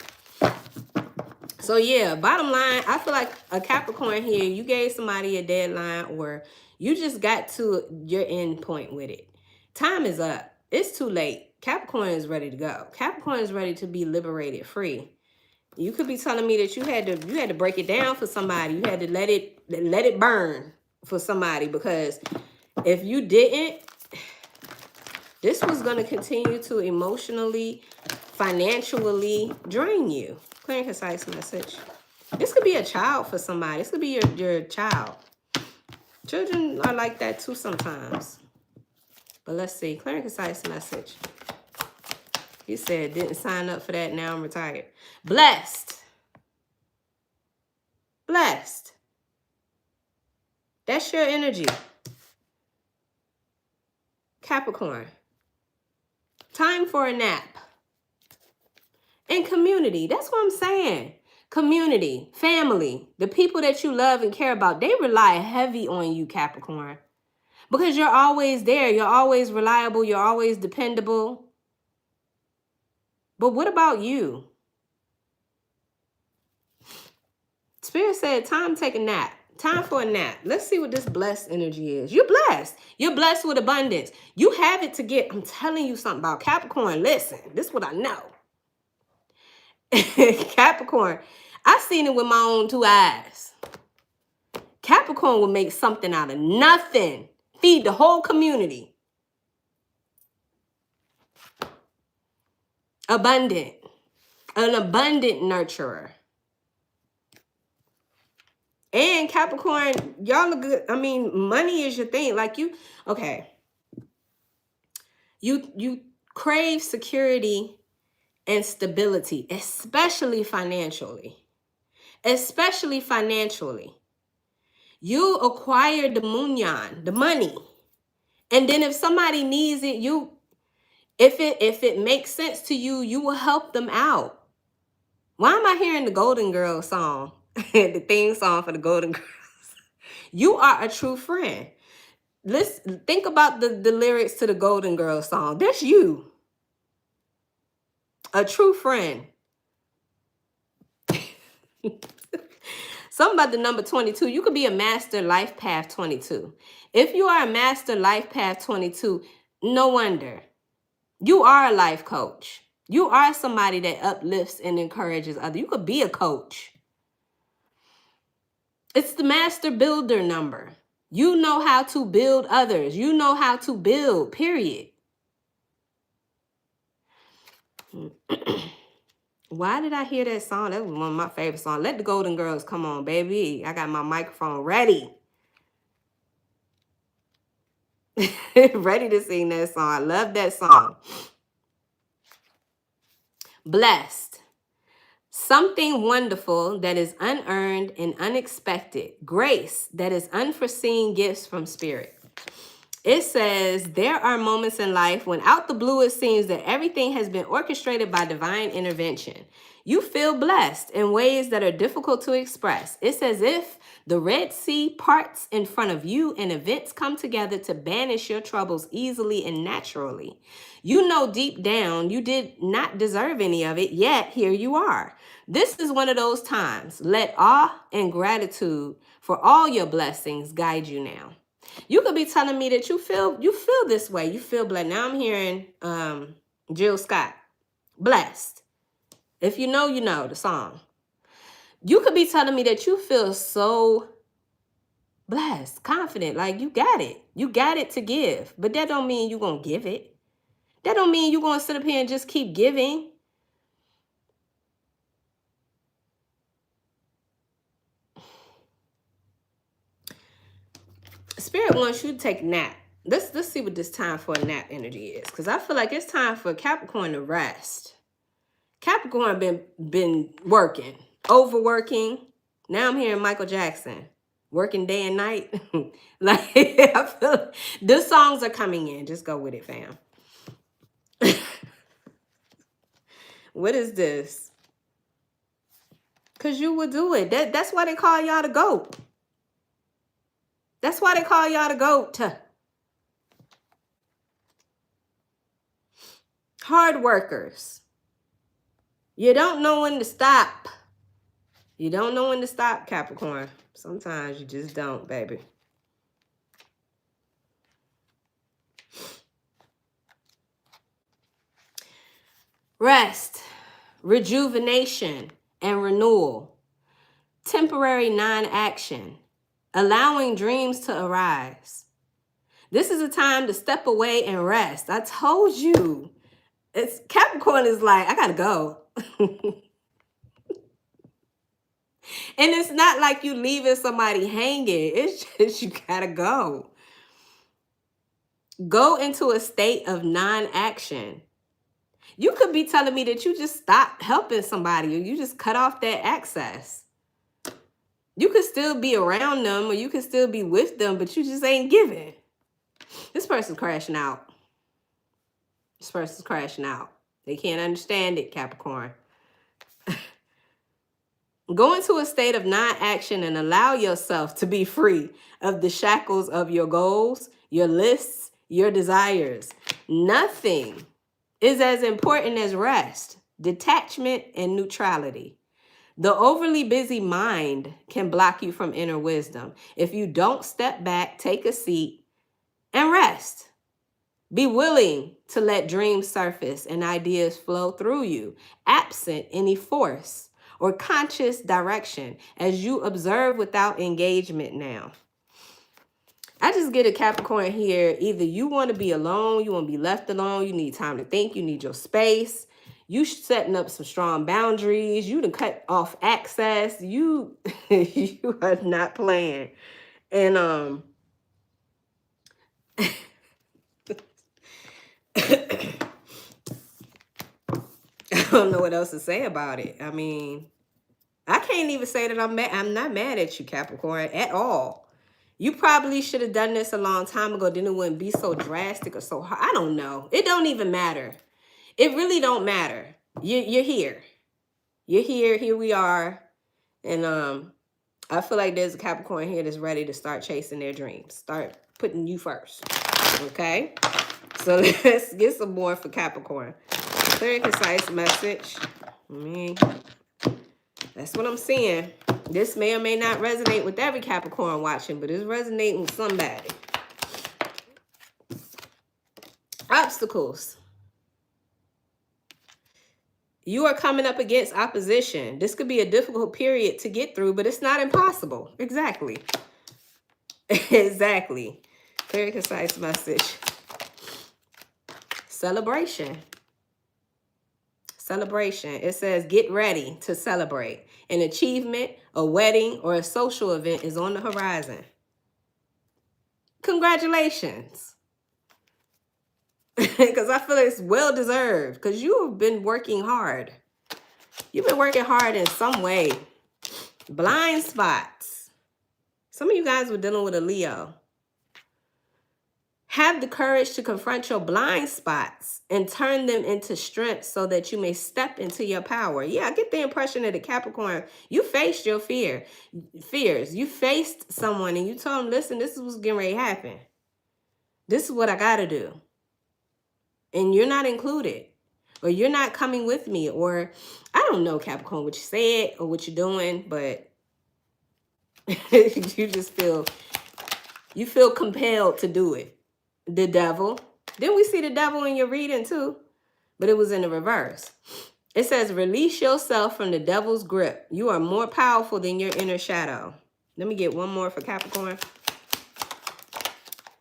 A: So, yeah, bottom line, I feel like a Capricorn here, you gave somebody a deadline or you just got to your end point with it. Time is up. It's too late. Capricorn is ready to go. Capricorn is ready to be liberated, free. You could be telling me that you had to break it down for somebody. You had to let it burn for somebody, because if you didn't, this was going to continue to emotionally, financially drain you. Clear and concise message. This could be a child for somebody. This could be your child. Children are like that too sometimes. But let's see. Clear and concise message. You said didn't sign up for that. Now I'm retired. Blessed. Blessed. That's your energy. Capricorn. Time for a nap. And community. That's what I'm saying. Community, family, the people that you love and care about, they rely heavy on you, Capricorn. Because you're always there. You're always reliable. You're always dependable. But what about you? Spirit said, time to take a nap. Time for a nap. Let's see what this blessed energy is. You're blessed. You're blessed with abundance. You have it to get. I'm telling you something about Capricorn. Listen, this is what I know. Capricorn, I've seen it with my own two eyes. Capricorn will make something out of nothing. Feed the whole community. Abundant. An abundant nurturer. And Capricorn, y'all look good. I mean, money is your thing. Like you, okay. You crave security and stability, especially financially. Especially financially. You acquire the munyan, the money. And then if somebody needs it, if it makes sense to you, you will help them out. Why am I hearing the Golden Girls song? The theme song for the Golden Girls. You are a true friend. Listen, think about the lyrics to the Golden Girls song. That's you. A true friend. Something about the number 22. You could be a master life path 22. If you are a master life path 22, no wonder. You are a life coach. You are somebody that uplifts and encourages others. You could be a coach. It's the master builder number. You know how to build others. You know how to build, period. Why did I hear that song? That was one of my favorite songs. Let the Golden Girls come on, baby. I got my microphone ready. Ready to sing that song. I love that song. Blessed. Something wonderful that is unearned and unexpected. Grace that is unforeseen gifts from Spirit. It says, there are moments in life when out the blue it seems that everything has been orchestrated by divine intervention. You feel blessed in ways that are difficult to express. It's as if the Red Sea parts in front of you and events come together to banish your troubles easily and naturally. You know deep down you did not deserve any of it, yet here you are. This is one of those times. Let awe and gratitude for all your blessings guide you now. You could be telling me that you feel this way. You feel blessed. Now I'm hearing Jill Scott, blessed. If you know, you know the song. You could be telling me that you feel so blessed, confident, like you got it. You got it to give. But that don't mean you're going to give it. That don't mean you're going to sit up here and just keep giving. Spirit wants you to take a nap. Let's see what this time for a nap energy is. Because I feel like it's time for Capricorn to rest. Capricorn been working, overworking. Now I'm hearing Michael Jackson, working day and night. Like, I feel the songs are coming in. Just go with it, fam. What is this? Because you would do it. That's why they call y'all the GOAT. That's why they call y'all the GOAT. Hard workers. You don't know when to stop. You don't know when to stop, Capricorn. Sometimes you just don't, baby. Rest, rejuvenation, and renewal. Temporary non-action. Allowing dreams to arise. This is a time to step away and rest. I told you. Capricorn is like, I gotta go. And it's not like you leaving somebody hanging. It's just you gotta go. Go into a state of non-action. You could be telling me that you just stopped helping somebody or you just cut off that access. You could still be around them or you could still be with them, but you just ain't giving. This person's crashing out. This person's crashing out. They can't understand it, Capricorn. Go into a state of non-action and allow yourself to be free of the shackles of your goals, your lists, your desires. Nothing is as important as rest, detachment, and neutrality. The overly busy mind can block you from inner wisdom. If you don't step back, take a seat, and rest. Be willing to let dreams surface and ideas flow through you, absent any force or conscious direction, as you observe without engagement now. I just get a Capricorn here. Either you want to be alone, you want to be left alone, you need time to think, you need your space. You setting up some strong boundaries. You done cut off access. You are not playing. And I don't know what else to say about it. I mean, I can't even say that I'm not mad at you, Capricorn, at all. You probably should have done this a long time ago. Then it wouldn't be so drastic or so hard. I don't know. It don't even matter. It really don't matter. You're here. You're here. Here we are. And I feel like there's a Capricorn here that's ready to start chasing their dreams. Start putting you first. Okay? So let's get some more for Capricorn. Clear and concise message. That's what I'm seeing. This may or may not resonate with every Capricorn watching, but it's resonating with somebody. Obstacles. You are coming up against opposition. This could be a difficult period to get through, but it's not impossible. Exactly. Exactly. Very concise message. Celebration. Celebration. It says get ready to celebrate. An achievement, a wedding, or a social event is on the horizon. Congratulations. Because I feel it's well-deserved. Because you have been working hard. You've been working hard in some way. Blind spots. Some of you guys were dealing with a Leo. Have the courage to confront your blind spots and turn them into strength so that you may step into your power. Yeah, I get the impression that the Capricorn, you faced your fears. You faced someone and you told them, listen, this is what's getting ready to happen. This is what I got to do. And you're not included. Or you're not coming with me. Or I don't know, Capricorn, what you said or what you're doing, but you just feel compelled to do it. The devil. Didn't we see the devil in your reading too? But it was in the reverse. It says, release yourself from the devil's grip. You are more powerful than your inner shadow. Let me get one more for Capricorn.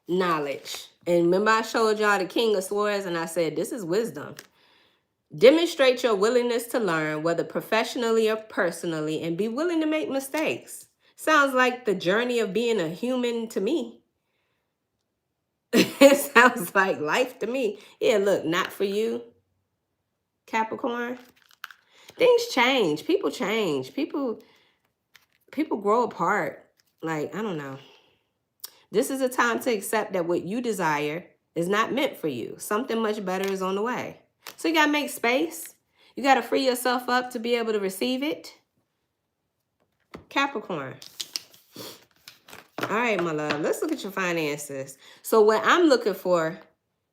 A: Knowledge. And remember I showed y'all the King of Swords and I said, this is wisdom. Demonstrate your willingness to learn, whether professionally or personally, and be willing to make mistakes. Sounds like the journey of being a human to me. It sounds like life to me. Yeah, look, not for you, Capricorn. Things change. People change. People grow apart. Like, I don't know. This is a time to accept that what you desire is not meant for you. Something much better is on the way. So you got to make space. You got to free yourself up to be able to receive it. Capricorn. All right, my love, let's look at your finances. So what I'm looking for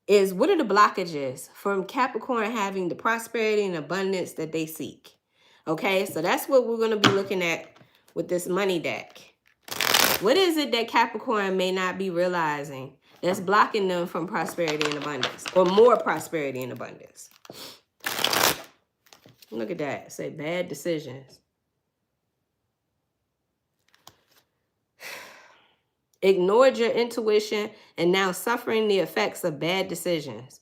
A: is, what are the blockages from Capricorn having the prosperity and abundance that they seek? Okay, so that's what we're going to be looking at with this money deck. What is it that Capricorn may not be realizing that's blocking them from prosperity and abundance, or more prosperity and abundance? Look at that. Say bad decisions. Ignored your intuition and now suffering the effects of bad decisions.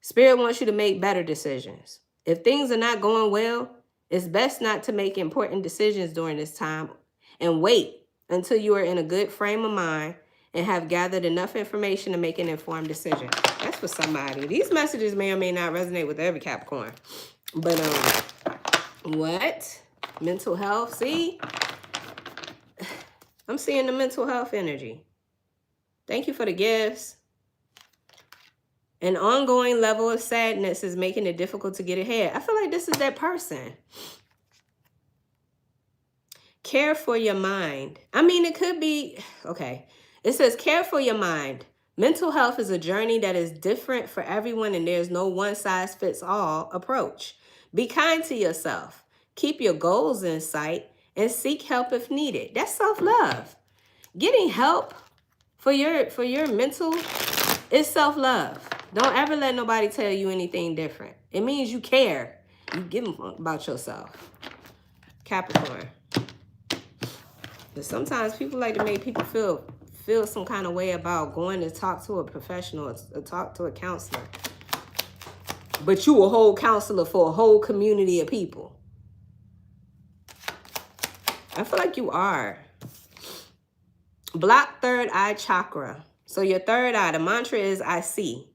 A: Spirit wants you to make better decisions. If things are not going well, it's best not to make important decisions during this time and wait until you are in a good frame of mind and have gathered enough information to make an informed decision. That's for somebody. These messages may or may not resonate with every Capricorn. But what? Mental health. See? I'm seeing the mental health energy. Thank you for the gifts. An ongoing level of sadness is making it difficult to get ahead. I feel like this is that person. Care for your mind. I mean, it could be, okay. It says care for your mind. Mental health is a journey that is different for everyone and there's no one-size-fits-all approach. Be kind to yourself. Keep your goals in sight and seek help if needed. That's self-love. Getting help for your mental is self-love. Don't ever let nobody tell you anything different. It means you care. You give them about yourself. Capricorn. But sometimes people like to make people feel some kind of way about going to talk to a professional or talk to a counselor. But you a whole counselor for a whole community of people. I feel like you are. Block third eye chakra. So your third eye, the mantra is I see.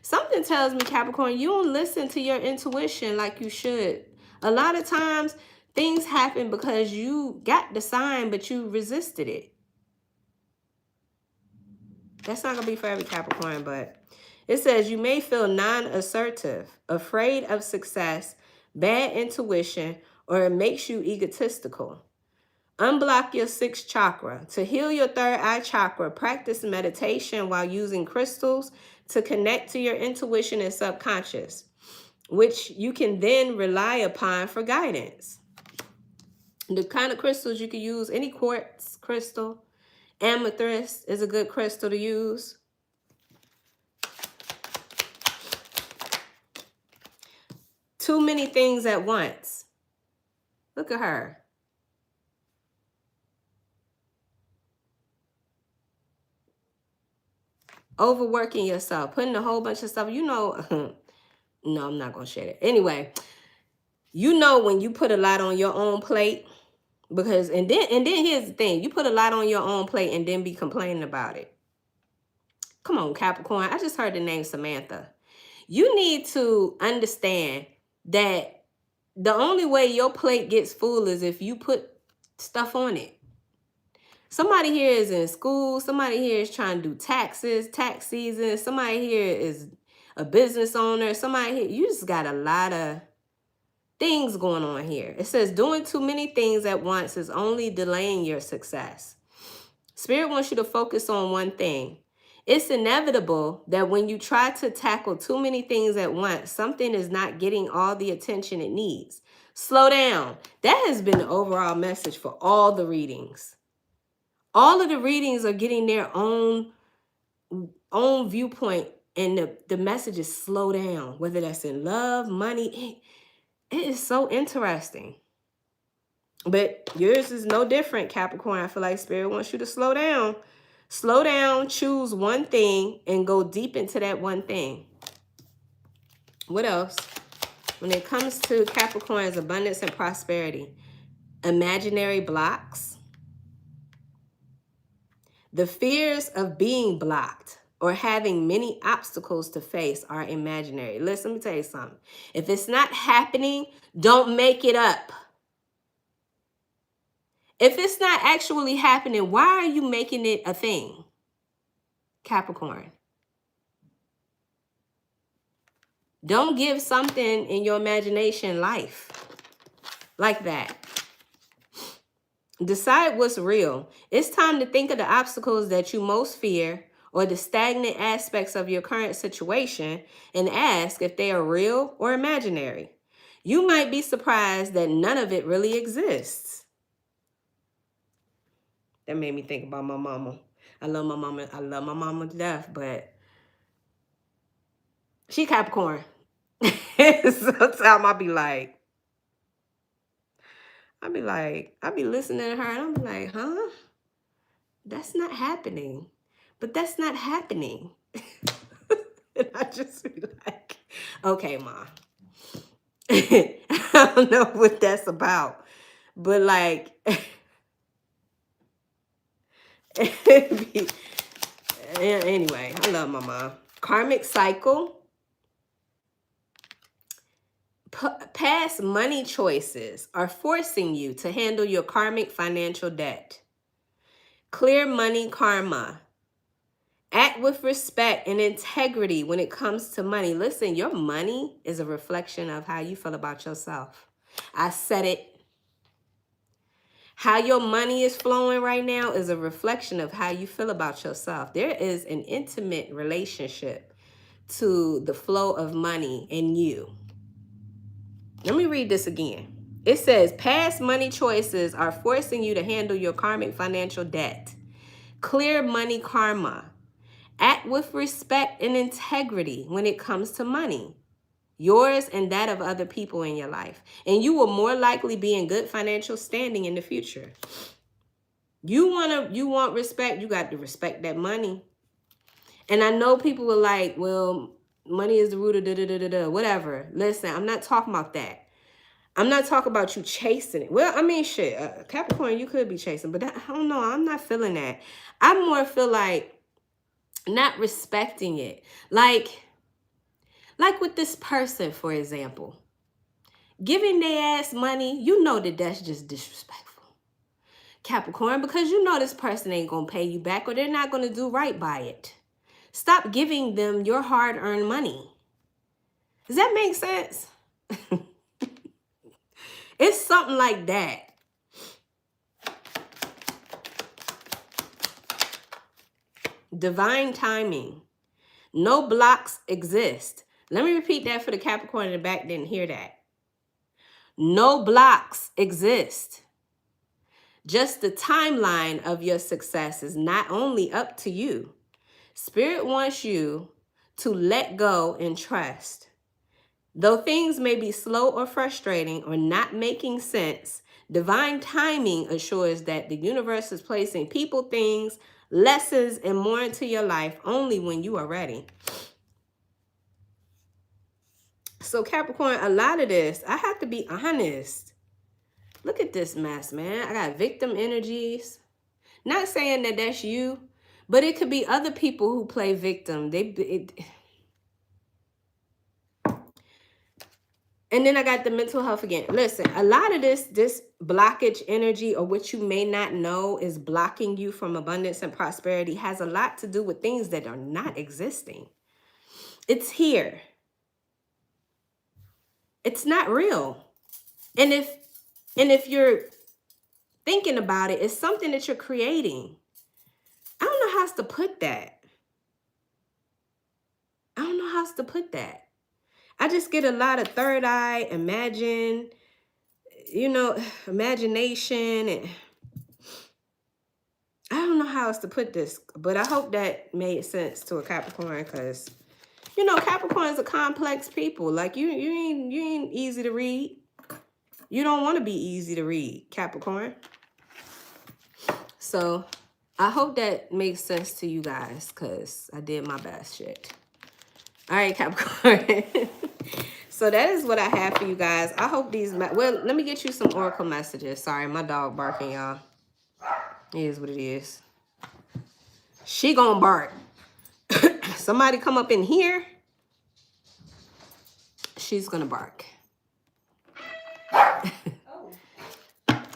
A: Something tells me, Capricorn, you don't listen to your intuition like you should. A lot of times things happen because you got the sign, but you resisted it. That's not going to be for every Capricorn, but it says you may feel non-assertive, afraid of success, bad intuition, or it makes you egotistical. Unblock your sixth chakra. To heal your third eye chakra, practice meditation while using crystals to connect to your intuition and subconscious, which you can then rely upon for guidance. The kind of crystals you can use, any quartz crystal. Amethyst is a good crystal to use. Too many things at once. Look at her. Overworking yourself, putting a whole bunch of stuff, you know. No, I'm not going to share it. Anyway, you know when you put a lot on your own plate, because, and then here's the thing, you put a lot on your own plate and then be complaining about it. Come on, Capricorn. I just heard the name Samantha. You need to understand that the only way your plate gets full is if you put stuff on it. Somebody here is in school. Somebody here is trying to do taxes, tax season. Somebody here is a business owner. Somebody here, you just got a lot of things going on here. It says doing too many things at once is only delaying your success. Spirit wants you to focus on one thing. It's inevitable that when you try to tackle too many things at once, something is not getting all the attention it needs. Slow down. That has been the overall message for all the readings. All of the readings are getting their own viewpoint, and the message is slow down, whether that's in love, money. It is so interesting. But yours is no different, Capricorn. I feel like Spirit wants you to slow down. Slow down, choose one thing, and go deep into that one thing. What else? When it comes to Capricorn's abundance and prosperity, imaginary blocks. The fears of being blocked or having many obstacles to face are imaginary. Listen, let me tell you something. If it's not happening, don't make it up. If it's not actually happening, why are you making it a thing? Capricorn. Don't give something in your imagination life like that. Decide what's real. It's time to think of the obstacles that you most fear or the stagnant aspects of your current situation and ask if they are real or imaginary. You might be surprised that none of it really exists. That made me think about my mama. I love my mama. I love my mama to death, but she Capricorn. Sometimes I be listening to her and I'm like, huh? That's not happening. But that's not happening. And I just be like, okay, Ma. I don't know what that's about. But like, anyway, I love my mom. Karmic cycle. Past money choices are forcing you to handle your karmic financial debt. Clear money karma. Act with respect and integrity when it comes to money. Listen, your money is a reflection of how you feel about yourself. I said it. How your money is flowing right now is a reflection of how you feel about yourself. There is an intimate relationship to the flow of money in you. Let me read this again. It says, past money choices are forcing you to handle your karmic financial debt. Clear money karma. Act with respect and integrity when it comes to money, yours and that of other people in your life. And you will more likely be in good financial standing in the future. You want respect, you got to respect that money. And I know people were like, well, money is the root of da-da-da-da-da, whatever. Listen, I'm not talking about that. I'm not talking about you chasing it. Well, I mean, shit, Capricorn, you could be chasing, but I don't know. I'm not feeling that. I more feel like not respecting it. Like with this person, for example, giving their ass money, you know that that's just disrespectful. Capricorn, because you know this person ain't going to pay you back or they're not going to do right by it. Stop giving them your hard-earned money. Does that make sense? It's something like that. Divine timing. No blocks exist. Let me repeat that for the Capricorn in the back didn't hear that. No blocks exist. Just the timeline of your success is not only up to you. Spirit wants you to let go and trust. Though things may be slow or frustrating or not making sense, divine timing assures that the universe is placing people, things, lessons, and more into your life only when you are ready. So Capricorn, a lot of this, I have to be honest. Look at this mess, man. I got victim energies. Not saying that that's you, but it could be other people who play victim. And then I got the mental health again. Listen, a lot of this blockage energy, or what you may not know is blocking you from abundance and prosperity, has a lot to do with things that are not existing. It's here. It's not real. And if you're thinking about it, it's something that you're creating. I don't know how else to put that. I don't know how else to put that. I just get a lot of third eye, imagination, and I don't know how else to put this, but I hope that made sense to a Capricorn, because Capricorns are complex people. Like you ain't easy to read. You don't want to be easy to read, Capricorn. So I hope that makes sense to you guys, because I did my best shit. All right, Capricorn. So that is what I have for you guys. I hope these... Well, let me get you some oracle messages. Sorry, my dog barking, y'all. It is what it is. She gonna bark. Somebody come up in here, she's gonna bark.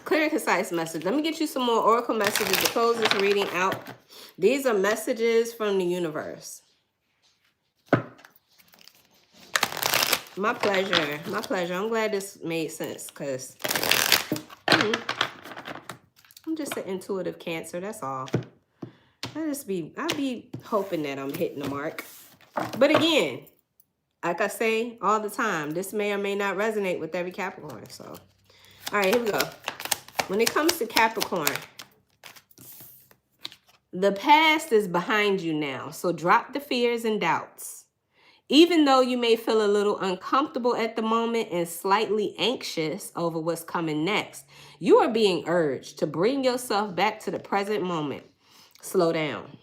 A: Clear and concise message. Let me get you some more oracle messages to close this reading out. These are messages from the universe. My pleasure. My pleasure. I'm glad this made sense, because I'm just an intuitive Cancer. That's all. I be hoping that I'm hitting the mark. But again, like I say all the time, this may or may not resonate with every Capricorn. So, all right, here we go. When it comes to Capricorn, the past is behind you now. So drop the fears and doubts. Even though you may feel a little uncomfortable at the moment and slightly anxious over what's coming next, you are being urged to bring yourself back to the present moment. Slow down.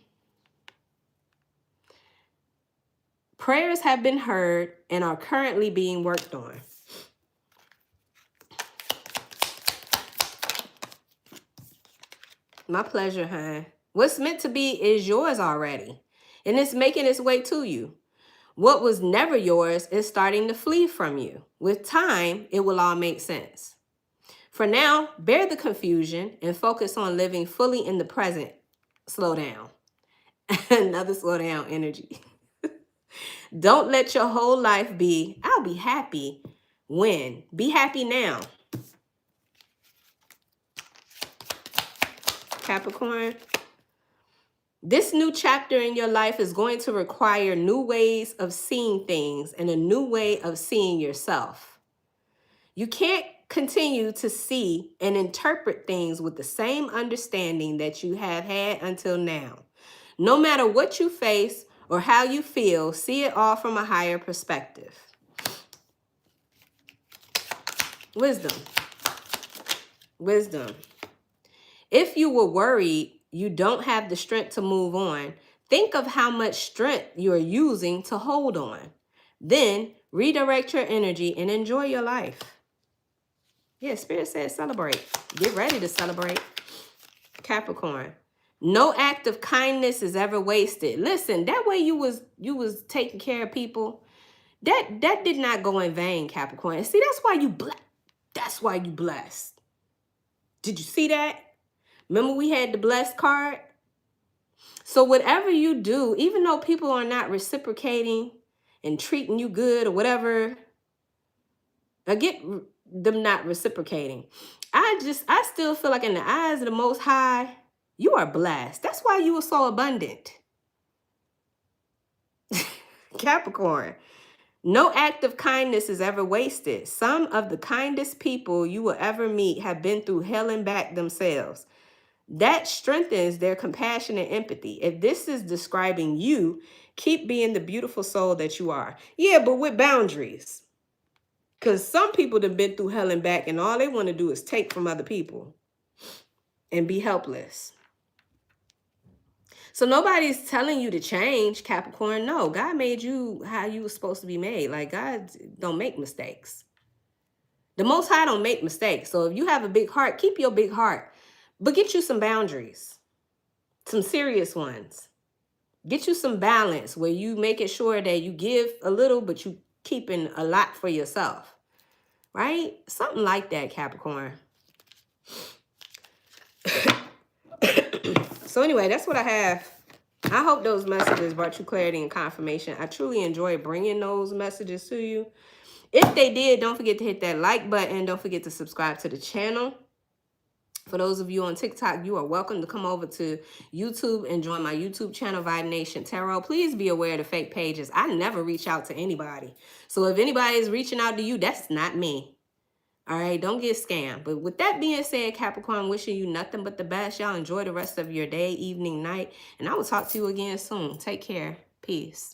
A: Prayers have been heard and are currently being worked on. My pleasure, hon. What's meant to be is yours already, and it's making its way to you. What was never yours is starting to flee from you. With time, it will all make sense. For now, bear the confusion and focus on living fully in the present. Slow down. Another slow down energy. Don't let your whole life be, I'll be happy when. Be happy now. Capricorn, this new chapter in your life is going to require new ways of seeing things and a new way of seeing yourself. You can't continue to see and interpret things with the same understanding that you have had until now. No matter what you face or how you feel, see it all from a higher perspective. Wisdom. Wisdom. If you were worried you don't have the strength to move on, think of how much strength you are using to hold on. Then redirect your energy and enjoy your life. Yeah, Spirit says celebrate. Get ready to celebrate. Capricorn. No act of kindness is ever wasted. Listen, that way you was taking care of people, that did not go in vain, Capricorn. And see, that's why you blessed. Did you see that? Remember we had the blessed card? So whatever you do, even though people are not reciprocating and treating you good or whatever, I get them not reciprocating. I still feel like in the eyes of the Most High, you are blessed. That's why you were so abundant. Capricorn. No act of kindness is ever wasted. Some of the kindest people you will ever meet have been through hell and back themselves. That strengthens their compassion and empathy. If this is describing you, keep being the beautiful soul that you are. Yeah, but with boundaries. Because some people have been through hell and back, and all they want to do is take from other people and be helpless. So nobody's telling you to change, Capricorn. No, God made you how you were supposed to be made. Like, God don't make mistakes. The Most High don't make mistakes. So if you have a big heart, keep your big heart. But get you some boundaries, some serious ones. Get you some balance where you making sure that you give a little, but you keeping a lot for yourself. Right? Something like that, Capricorn. So anyway, that's what I have. I hope those messages brought you clarity and confirmation. I truly enjoy bringing those messages to you. If they did, don't forget to hit that like button. Don't forget to subscribe to the channel. For those of you on TikTok, you are welcome to come over to YouTube and join my YouTube channel, Vibe Nation Tarot. Please be aware of the fake pages. I never reach out to anybody. So if anybody is reaching out to you, that's not me. All right, don't get scammed. But with that being said, Capricorn, wishing you nothing but the best. Y'all enjoy the rest of your day, evening, night. And I will talk to you again soon. Take care. Peace.